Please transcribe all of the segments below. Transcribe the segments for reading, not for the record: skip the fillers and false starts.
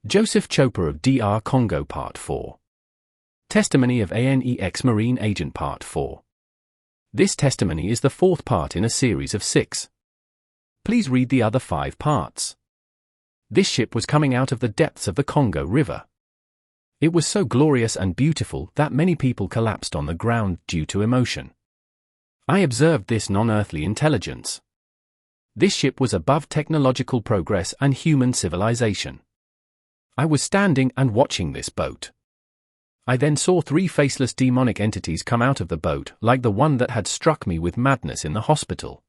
Joseph Tshopa of DR Congo Part 4. Testimony of an ex-marine agent Part 4. This testimony is the fourth part in a series of 6. Please read the other 5 parts. This ship was coming out of the depths of the Congo River. It was so glorious and beautiful that many people collapsed on the ground due to emotion. I observed this non-earthly intelligence. This ship was above technological progress and human civilization. I was standing and watching this boat. I then saw 3 faceless demonic entities come out of the boat, like the one that had struck me with madness in the hospital.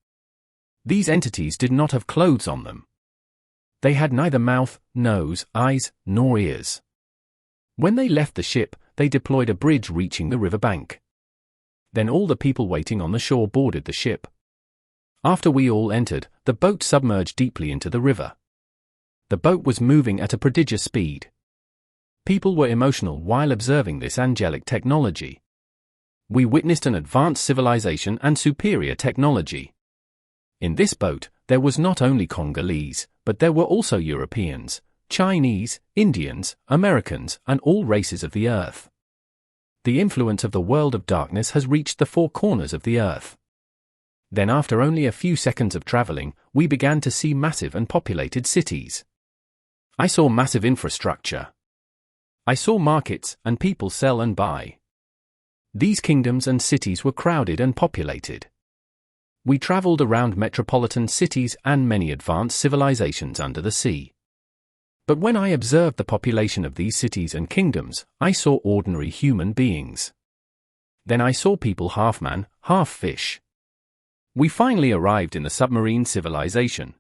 These entities did not have clothes on them. They had neither mouth, nose, eyes, nor ears. When they left the ship, they deployed a bridge reaching the riverbank. Then all the people waiting on the shore boarded the ship. After we all entered, the boat submerged deeply into the river. The boat was moving at a prodigious speed. People were emotional while observing this angelic technology. We witnessed an advanced civilization and superior technology. In this boat, there was not only Congolese, but there were also Europeans, Chinese, Indians, Americans, and all races of the earth. The influence of the world of darkness has reached the 4 corners of the earth. Then after only a few seconds of traveling, we began to see massive and populated cities. I saw massive infrastructure. I saw markets and people sell and buy. These kingdoms and cities were crowded and populated. We traveled around metropolitan cities and many advanced civilizations under the sea. But when I observed the population of these cities and kingdoms, I saw ordinary human beings. Then I saw people half man, half fish. We finally arrived in the submarine civilization.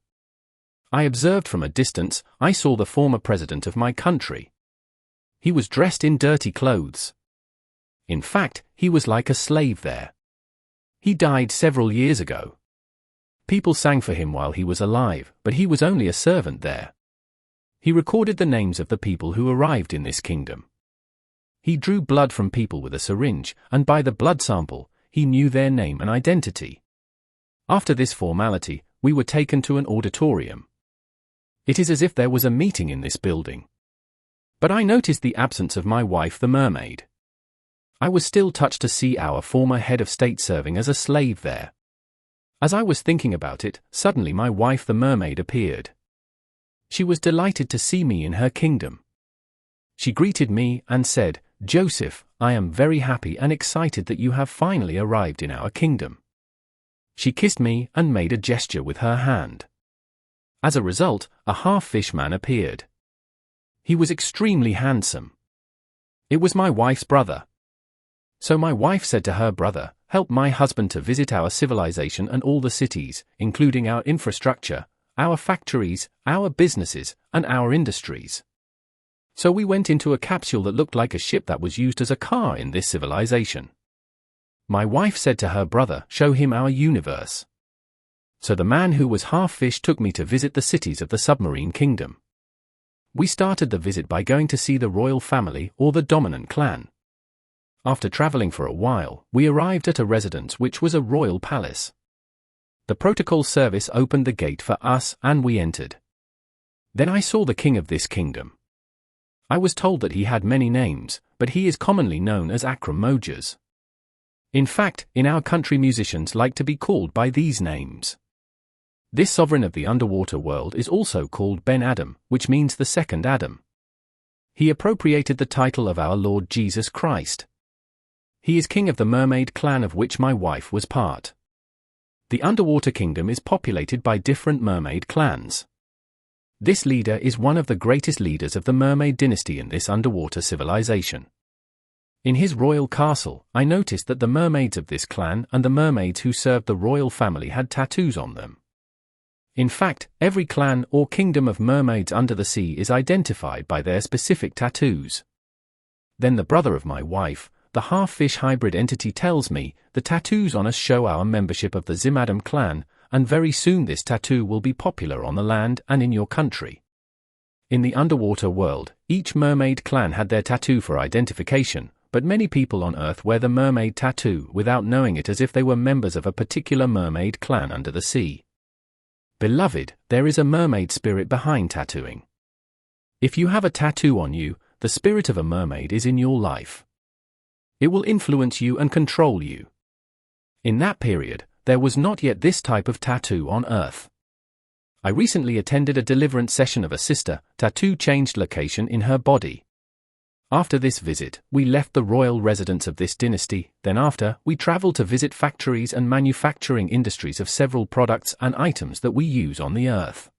I observed from a distance. I saw the former president of my country. He was dressed in dirty clothes. In fact, he was like a slave there. He died several years ago. People sang for him while he was alive, but he was only a servant there. He recorded the names of the people who arrived in this kingdom. He drew blood from people with a syringe, and by the blood sample, he knew their name and identity. After this formality, we were taken to an auditorium. It is as if there was a meeting in this building. But I noticed the absence of my wife the mermaid. I was still touched to see our former head of state serving as a slave there. As I was thinking about it, suddenly my wife the mermaid appeared. She was delighted to see me in her kingdom. She greeted me and said, "Joseph, I am very happy and excited that you have finally arrived in our kingdom." She kissed me and made a gesture with her hand. As a result, a half-fish man appeared. He was extremely handsome. It was my wife's brother. So my wife said to her brother, "Help my husband to visit our civilization and all the cities, including our infrastructure, our factories, our businesses, and our industries." So we went into a capsule that looked like a ship that was used as a car in this civilization. My wife said to her brother, "Show him our universe." So the man who was half-fish took me to visit the cities of the submarine kingdom. We started the visit by going to see the royal family or the dominant clan. After traveling for a while, we arrived at a residence which was a royal palace. The protocol service opened the gate for us and we entered. Then I saw the king of this kingdom. I was told that he had many names, but he is commonly known as Akram-Mojas. In fact, in our country musicians like to be called by these names. This sovereign of the underwater world is also called Ben Adam, which means the second Adam. He appropriated the title of our Lord Jesus Christ. He is king of the mermaid clan of which my wife was part. The underwater kingdom is populated by different mermaid clans. This leader is one of the greatest leaders of the mermaid dynasty in this underwater civilization. In his royal castle, I noticed that the mermaids of this clan and the mermaids who served the royal family had tattoos on them. In fact, every clan or kingdom of mermaids under the sea is identified by their specific tattoos. Then the brother of my wife, the half-fish hybrid entity, tells me, "The tattoos on us show our membership of the Zimadam clan, and very soon this tattoo will be popular on the land and in your country." In the underwater world, each mermaid clan had their tattoo for identification, but many people on Earth wear the mermaid tattoo without knowing it, as if they were members of a particular mermaid clan under the sea. Beloved, there is a mermaid spirit behind tattooing. If you have a tattoo on you, the spirit of a mermaid is in your life. It will influence you and control you. In that period, there was not yet this type of tattoo on Earth. I recently attended a deliverance session of a sister. Tattoo changed location in her body. After this visit, we left the royal residence of this dynasty. Then after, we traveled to visit factories and manufacturing industries of several products and items that we use on the Earth.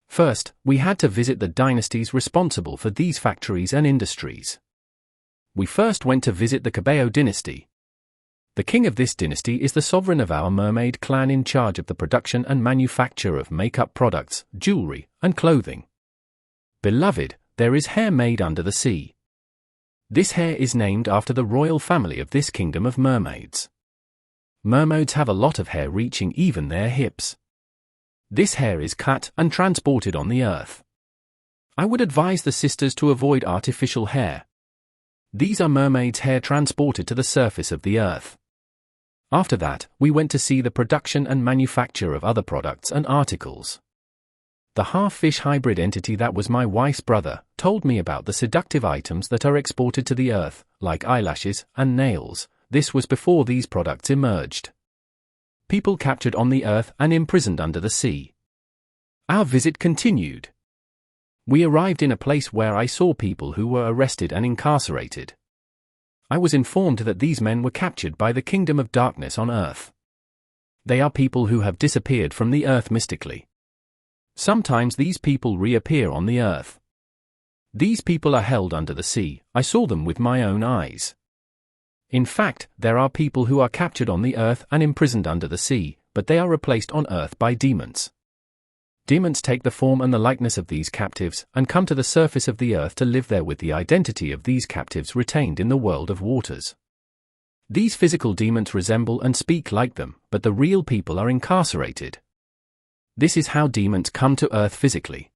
First, we had to visit the dynasties responsible for these factories and industries. We first went to visit the Cabello dynasty. The king of this dynasty is the sovereign of our mermaid clan, in charge of the production and manufacture of makeup products, jewelry, and clothing. Beloved, there is hair made under the sea. This hair is named after the royal family of this kingdom of mermaids. Mermaids have a lot of hair reaching even their hips. This hair is cut and transported on the Earth. I would advise the sisters to avoid artificial hair. These are mermaids' hair transported to the surface of the Earth. After that, we went to see the production and manufacture of other products and articles. The half-fish hybrid entity that was my wife's brother told me about the seductive items that are exported to the Earth, like eyelashes and nails. This was before these products emerged. People captured on the Earth and imprisoned under the sea. Our visit continued. We arrived in a place where I saw people who were arrested and incarcerated. I was informed that these men were captured by the kingdom of darkness on Earth. They are people who have disappeared from the Earth mystically. Sometimes these people reappear on the Earth. These people are held under the sea. I saw them with my own eyes. In fact, there are people who are captured on the Earth and imprisoned under the sea, but they are replaced on Earth by demons. Demons take the form and the likeness of these captives and come to the surface of the Earth to live there with the identity of these captives retained in the world of waters. These physical demons resemble and speak like them, but the real people are incarcerated. This is how demons come to Earth physically.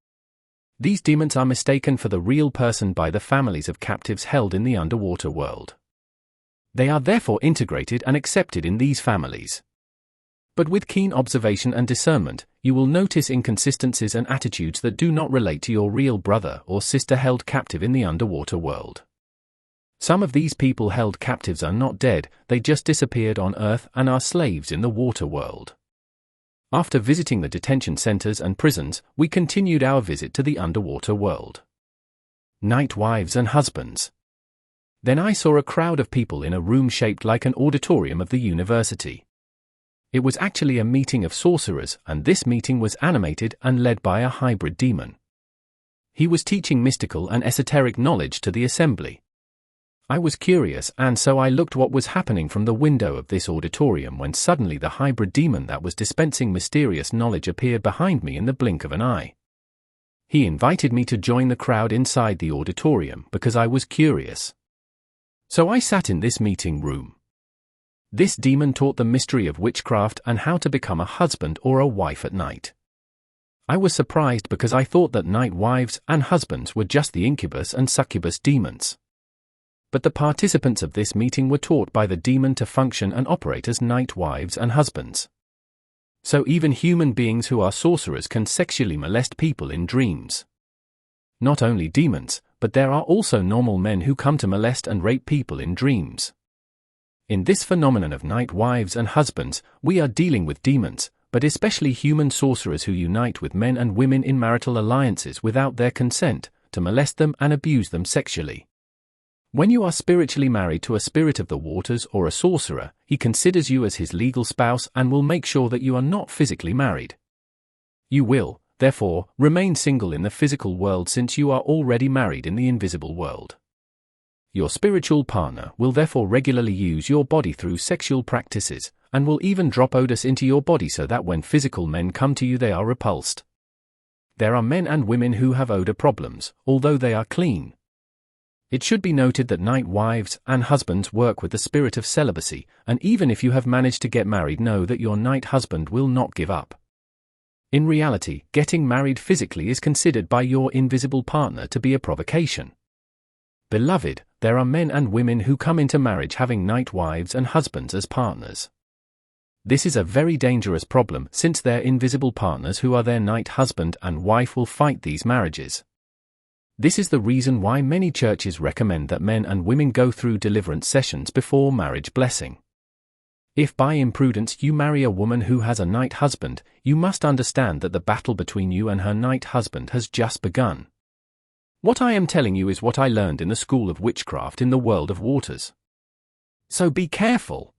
These demons are mistaken for the real person by the families of captives held in the underwater world. They are therefore integrated and accepted in these families. But with keen observation and discernment, you will notice inconsistencies and attitudes that do not relate to your real brother or sister held captive in the underwater world. Some of these people held captives are not dead, they just disappeared on Earth and are slaves in the water world. After visiting the detention centers and prisons, we continued our visit to the underwater world. Night wives and husbands. Then I saw a crowd of people in a room shaped like an auditorium of the university. It was actually a meeting of sorcerers, and this meeting was animated and led by a hybrid demon. He was teaching mystical and esoteric knowledge to the assembly. I was curious, and so I looked what was happening from the window of this auditorium, when suddenly the hybrid demon that was dispensing mysterious knowledge appeared behind me in the blink of an eye. He invited me to join the crowd inside the auditorium because I was curious. So I sat in this meeting room. This demon taught the mystery of witchcraft and how to become a husband or a wife at night. I was surprised because I thought that night wives and husbands were just the incubus and succubus demons. But the participants of this meeting were taught by the demon to function and operate as night wives and husbands. So even human beings who are sorcerers can sexually molest people in dreams. Not only demons, but there are also normal men who come to molest and rape people in dreams. In this phenomenon of night wives and husbands, we are dealing with demons, but especially human sorcerers who unite with men and women in marital alliances without their consent, to molest them and abuse them sexually. When you are spiritually married to a spirit of the waters or a sorcerer, he considers you as his legal spouse and will make sure that you are not physically married. You will, therefore, remain single in the physical world since you are already married in the invisible world. Your spiritual partner will therefore regularly use your body through sexual practices, and will even drop odors into your body so that when physical men come to you they are repulsed. There are men and women who have odor problems, although they are clean. It should be noted that night wives and husbands work with the spirit of celibacy, and even if you have managed to get married, know that your night husband will not give up. In reality, getting married physically is considered by your invisible partner to be a provocation. Beloved, there are men and women who come into marriage having night wives and husbands as partners. This is a very dangerous problem since their invisible partners who are their night husband and wife will fight these marriages. This is the reason why many churches recommend that men and women go through deliverance sessions before marriage blessing. If by imprudence you marry a woman who has a night husband, you must understand that the battle between you and her night husband has just begun. What I am telling you is what I learned in the school of witchcraft in the world of waters. So be careful.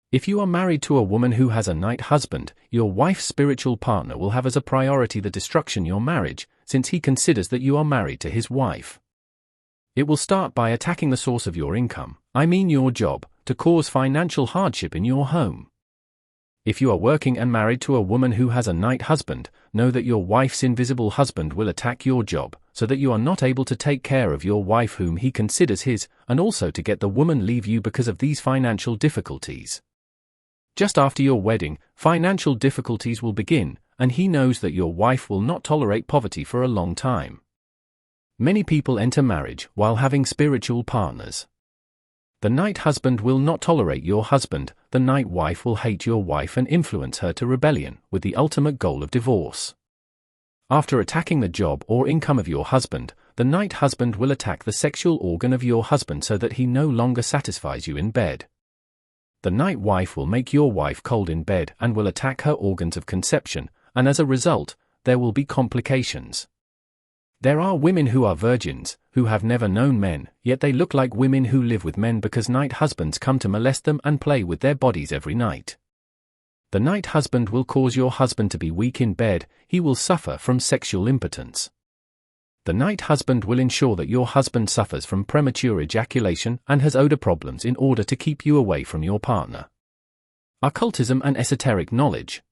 If you are married to a woman who has a night husband, your wife's spiritual partner will have as a priority the destruction of your marriage, since he considers that you are married to his wife. It will start by attacking the source of your income, I mean your job, to cause financial hardship in your home. If you are working and married to a woman who has a night husband, know that your wife's invisible husband will attack your job, so that you are not able to take care of your wife whom he considers his, and also to get the woman leave you because of these financial difficulties. Just after your wedding, financial difficulties will begin, and he knows that your wife will not tolerate poverty for a long time. Many people enter marriage while having spiritual partners. The night husband will not tolerate your husband, the night wife will hate your wife and influence her to rebellion, with the ultimate goal of divorce. After attacking the job or income of your husband, the night husband will attack the sexual organ of your husband so that he no longer satisfies you in bed. The night wife will make your wife cold in bed and will attack her organs of conception, and as a result, there will be complications. There are women who are virgins, who have never known men, yet they look like women who live with men because night husbands come to molest them and play with their bodies every night. The night husband will cause your husband to be weak in bed, he will suffer from sexual impotence. The night husband will ensure that your husband suffers from premature ejaculation and has odor problems in order to keep you away from your partner. Occultism and esoteric knowledge.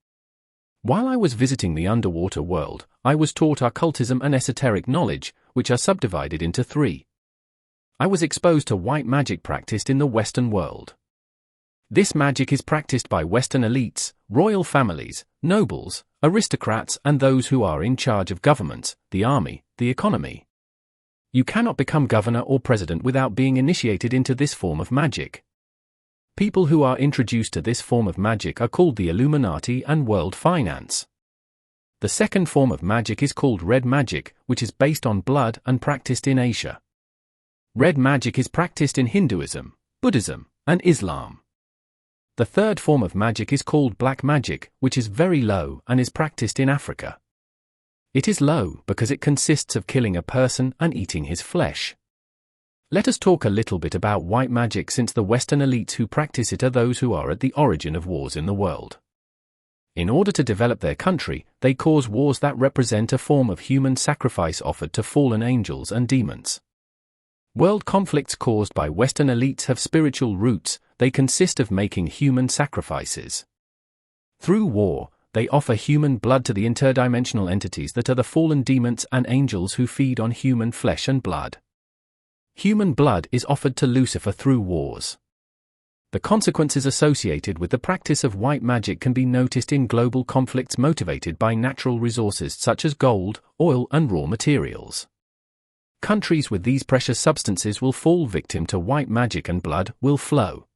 While I was visiting the underwater world, I was taught occultism and esoteric knowledge, which are subdivided into three. I was exposed to white magic practiced in the Western world. This magic is practiced by Western elites, royal families, nobles, aristocrats, and those who are in charge of governments, the army, the economy. You cannot become governor or president without being initiated into this form of magic. People who are introduced to this form of magic are called the Illuminati and world finance. The second form of magic is called red magic, which is based on blood and practiced in Asia. Red magic is practiced in Hinduism, Buddhism, and Islam. The third form of magic is called black magic, which is very low and is practiced in Africa. It is low because it consists of killing a person and eating his flesh. Let us talk a little bit about white magic, since the Western elites who practice it are those who are at the origin of wars in the world. In order to develop their country, they cause wars that represent a form of human sacrifice offered to fallen angels and demons. World conflicts caused by Western elites have spiritual roots, they consist of making human sacrifices. Through war, they offer human blood to the interdimensional entities that are the fallen demons and angels who feed on human flesh and blood. Human blood is offered to Lucifer through wars. The consequences associated with the practice of white magic can be noticed in global conflicts motivated by natural resources such as gold, oil, and raw materials. Countries with these precious substances will fall victim to white magic and blood will flow.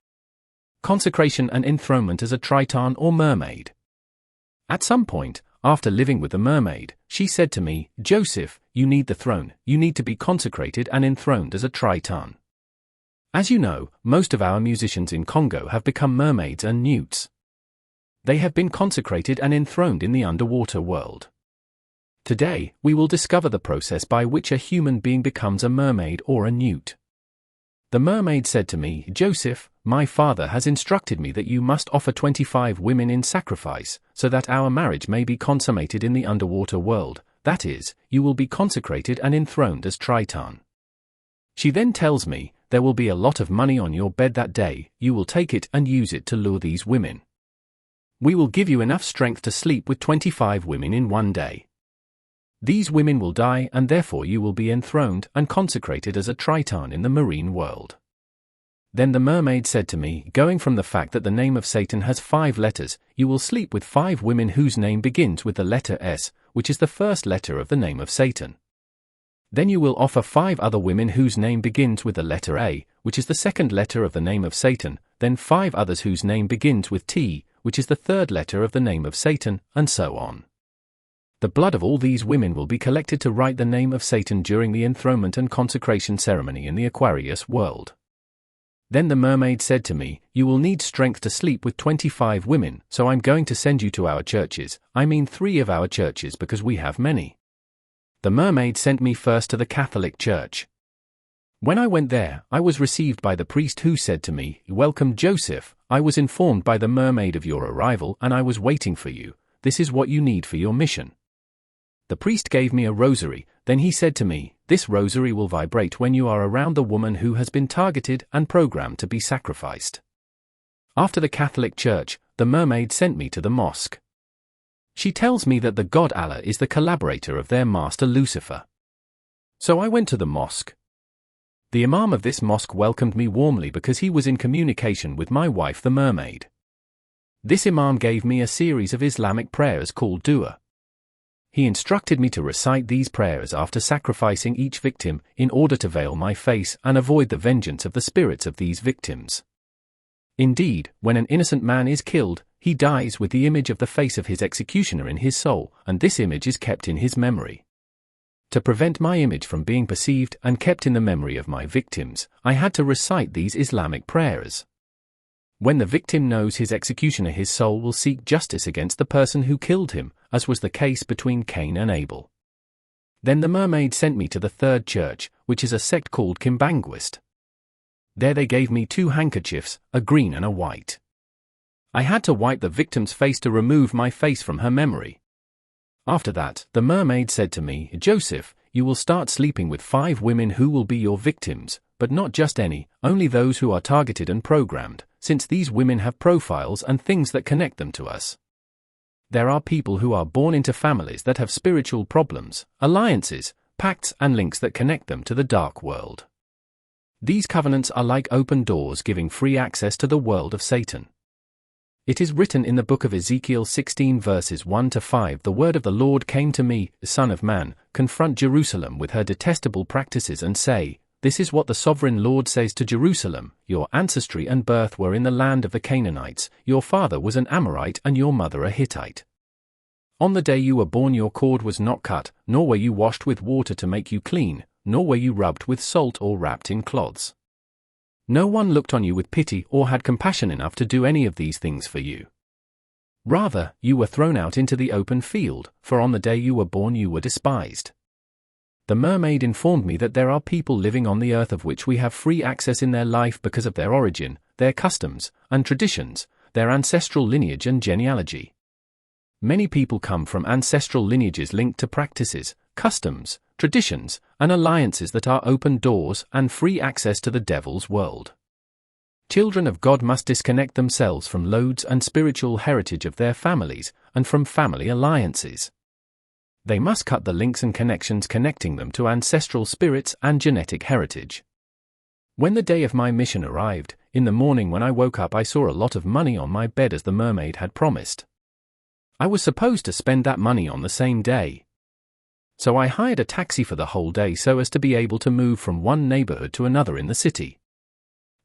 Consecration and enthronement as a triton or mermaid. At some point, after living with the mermaid, she said to me, "Joseph, you need the throne, you need to be consecrated and enthroned as a triton." As you know, most of our musicians in Congo have become mermaids and newts. They have been consecrated and enthroned in the underwater world. Today, we will discover the process by which a human being becomes a mermaid or a newt. The mermaid said to me, "Joseph, my father has instructed me that you must offer 25 women in sacrifice, so that our marriage may be consummated in the underwater world, that is, you will be consecrated and enthroned as Triton." She then tells me, "There will be a lot of money on your bed that day, you will take it and use it to lure these women. We will give you enough strength to sleep with 25 women in one day. These women will die and therefore you will be enthroned and consecrated as a Triton in the marine world." Then the mermaid said to me, "Going from the fact that the name of Satan has 5 letters, you will sleep with 5 women whose name begins with the letter S, which is the first letter of the name of Satan. Then you will offer 5 other women whose name begins with the letter A, which is the second letter of the name of Satan, then 5 others whose name begins with T, which is the third letter of the name of Satan, and so on. The blood of all these women will be collected to write the name of Satan during the enthronement and consecration ceremony in the Aquarius world. Then the mermaid said to me, "You will need strength to sleep with 25 women, so I'm going to send you to our churches, I mean 3 of our churches because we have many." The mermaid sent me first to the Catholic Church. When I went there, I was received by the priest who said to me, "Welcome Joseph, I was informed by the mermaid of your arrival and I was waiting for you. This is what you need for your mission." The priest gave me a rosary, then he said to me, "This rosary will vibrate when you are around the woman who has been targeted and programmed to be sacrificed." After the Catholic Church, the mermaid sent me to the mosque. She tells me that the God Allah is the collaborator of their master Lucifer. So I went to the mosque. The imam of this mosque welcomed me warmly because he was in communication with my wife the mermaid. This imam gave me a series of Islamic prayers called dua. He instructed me to recite these prayers after sacrificing each victim in order to veil my face and avoid the vengeance of the spirits of these victims. Indeed, when an innocent man is killed, he dies with the image of the face of his executioner in his soul, and this image is kept in his memory. To prevent my image from being perceived and kept in the memory of my victims, I had to recite these Islamic prayers. When the victim knows his executioner, his soul will seek justice against the person who killed him, as was the case between Cain and Abel. Then the mermaid sent me to the third church, which is a sect called Kimbanguist. There they gave me 2 handkerchiefs, a green and a white. I had to wipe the victim's face to remove my face from her memory. After that, the mermaid said to me, "Joseph, you will start sleeping with 5 women who will be your victims, but not just any, only those who are targeted and programmed, since these women have profiles and things that connect them to us. There are people who are born into families that have spiritual problems, alliances, pacts and links that connect them to the dark world. These covenants are like open doors giving free access to the world of Satan. It is written in the book of Ezekiel 16 verses 1 to 5, "The word of the Lord came to me, Son of man, confront Jerusalem with her detestable practices and say, this is what the sovereign Lord says to Jerusalem, your ancestry and birth were in the land of the Canaanites, your father was an Amorite and your mother a Hittite. On the day you were born your cord was not cut, nor were you washed with water to make you clean, nor were you rubbed with salt or wrapped in cloths. No one looked on you with pity or had compassion enough to do any of these things for you. Rather, you were thrown out into the open field, for on the day you were born you were despised." The mermaid informed me that there are people living on the earth of which we have free access in their life because of their origin, their customs and traditions, their ancestral lineage and genealogy. Many people come from ancestral lineages linked to practices, customs, traditions, and alliances that are open doors and free access to the devil's world. Children of God must disconnect themselves from loads and spiritual heritage of their families and from family alliances. They must cut the links and connections connecting them to ancestral spirits and genetic heritage. When the day of my mission arrived, in the morning when I woke up I saw a lot of money on my bed as the mermaid had promised. I was supposed to spend that money on the same day. So I hired a taxi for the whole day so as to be able to move from one neighborhood to another in the city.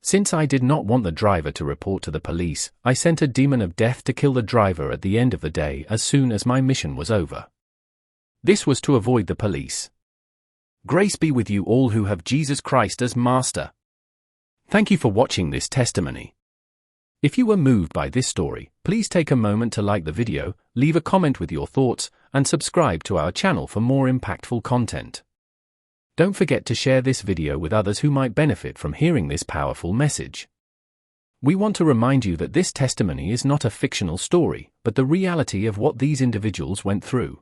Since I did not want the driver to report to the police, I sent a demon of death to kill the driver at the end of the day as soon as my mission was over. This was to avoid the police. Grace be with you all who have Jesus Christ as Master. Thank you for watching this testimony. If you were moved by this story, please take a moment to like the video, leave a comment with your thoughts, and subscribe to our channel for more impactful content. Don't forget to share this video with others who might benefit from hearing this powerful message. We want to remind you that this testimony is not a fictional story, but the reality of what these individuals went through.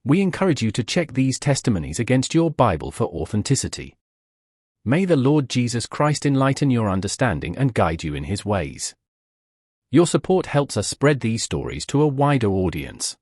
We encourage you to check these testimonies against your Bible for authenticity. May the Lord Jesus Christ enlighten your understanding and guide you in His ways. Your support helps us spread these stories to a wider audience.